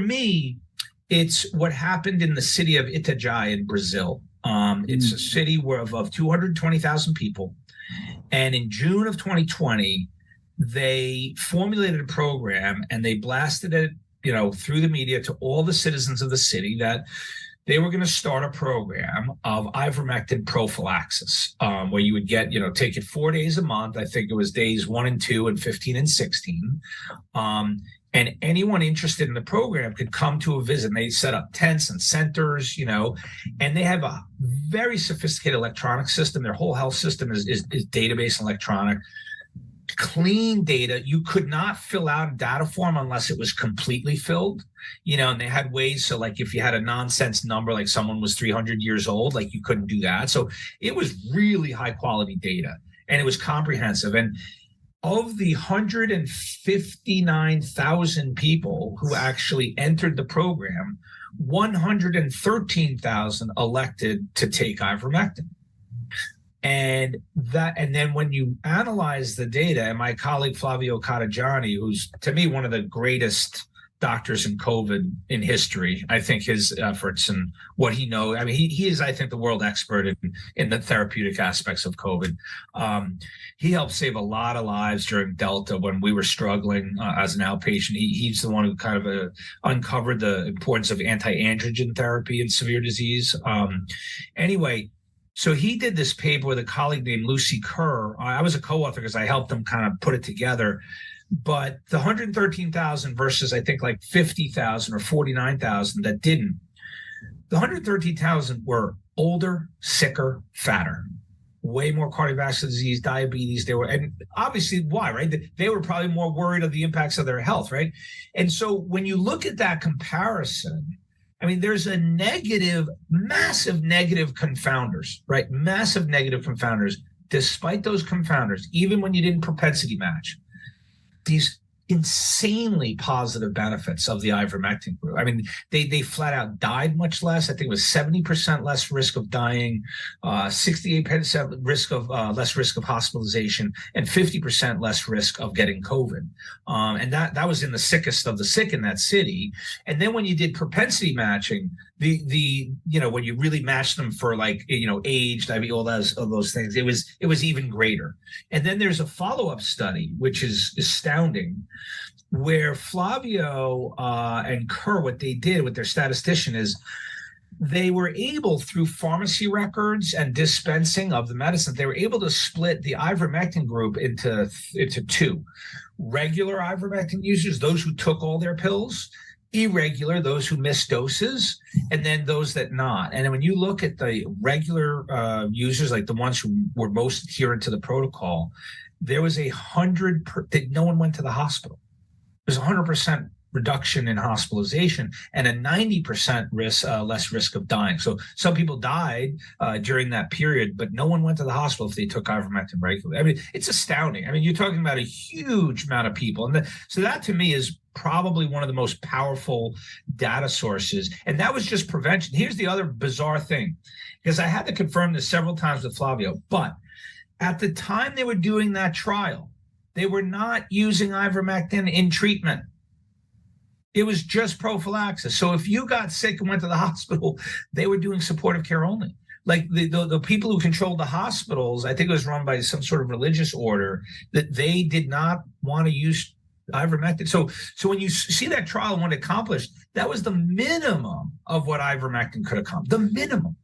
me, it's what happened in the city of Itajai in Brazil. It's a city of 220,000 people. And in June of 2020, they formulated a program and they blasted it, through the media to all the citizens of the city that they were going to start a program of ivermectin prophylaxis, where you would get, take it 4 days a month. I think it was days 1 and 2 and 15 and 16. And anyone interested in the program could come to a visit. And they set up tents and centers, and they have a very sophisticated electronic system. Their whole health system is database and electronic. Clean data. You could not fill out a data form unless it was completely filled, and they had ways. So like if you had a nonsense number, like someone was 300 years old, like you couldn't do that. So it was really high quality data and it was comprehensive. And of the 159,000 people who actually entered the program, 113,000 elected to take ivermectin. And then when you analyze the data, and my colleague Flavio Cottajani, who's to me one of the greatest doctors in COVID in history, I think his efforts and what he knows, I mean, he is, I think, the world expert in the therapeutic aspects of COVID. He helped save a lot of lives during Delta when we were struggling as an outpatient. He's the one who kind of uncovered the importance of anti-androgen therapy in severe disease. Anyway, so he did this paper with a colleague named Lucy Kerr. I was a co-author because I helped him kind of put it together. But the 113,000 versus I think like 50,000 or 49,000 that didn't, the 113,000 were older, sicker, fatter, way more cardiovascular disease, diabetes. And obviously why, right? They were probably more worried of the impacts of their health, right? And so when you look at that comparison, I mean, there's a massive negative confounders, right? Massive negative confounders. Despite those confounders, even when you didn't propensity match, these insanely positive benefits of the ivermectin group. I mean, they flat out died much less. I think it was 70% less risk of dying, 68% less risk of hospitalization, and 50% less risk of getting COVID. And that was in the sickest of the sick in that city. And then when you did propensity matching, when you really matched them for age, diabetes, all those things, it was even greater. And then there's a follow-up study, which is astounding, where Flavio and Kerr, what they did with their statistician is they were able, through pharmacy records and dispensing of the medicine, they were able to split the ivermectin group into two: regular ivermectin users, those who took all their pills; irregular, those who missed doses; and then those that not. And when you look at the regular users, like the ones who were most adherent to the protocol, there was no one went to the hospital. There's 100% reduction in hospitalization and a 90% less risk of dying. So some people died during that period, but no one went to the hospital if they took ivermectin regularly. I mean, it's astounding. I mean, you're talking about a huge amount of people. And so that to me is probably one of the most powerful data sources. And that was just prevention. Here's the other bizarre thing, because I had to confirm this several times with Flavio, but at the time they were doing that trial, they were not using ivermectin in treatment. It was just prophylaxis. So if you got sick and went to the hospital, they were doing supportive care only. Like the people who controlled the hospitals, I think it was run by some sort of religious order, that they did not want to use ivermectin. So when you see that trial and what it accomplished, that was the minimum of what ivermectin could accomplish, the minimum.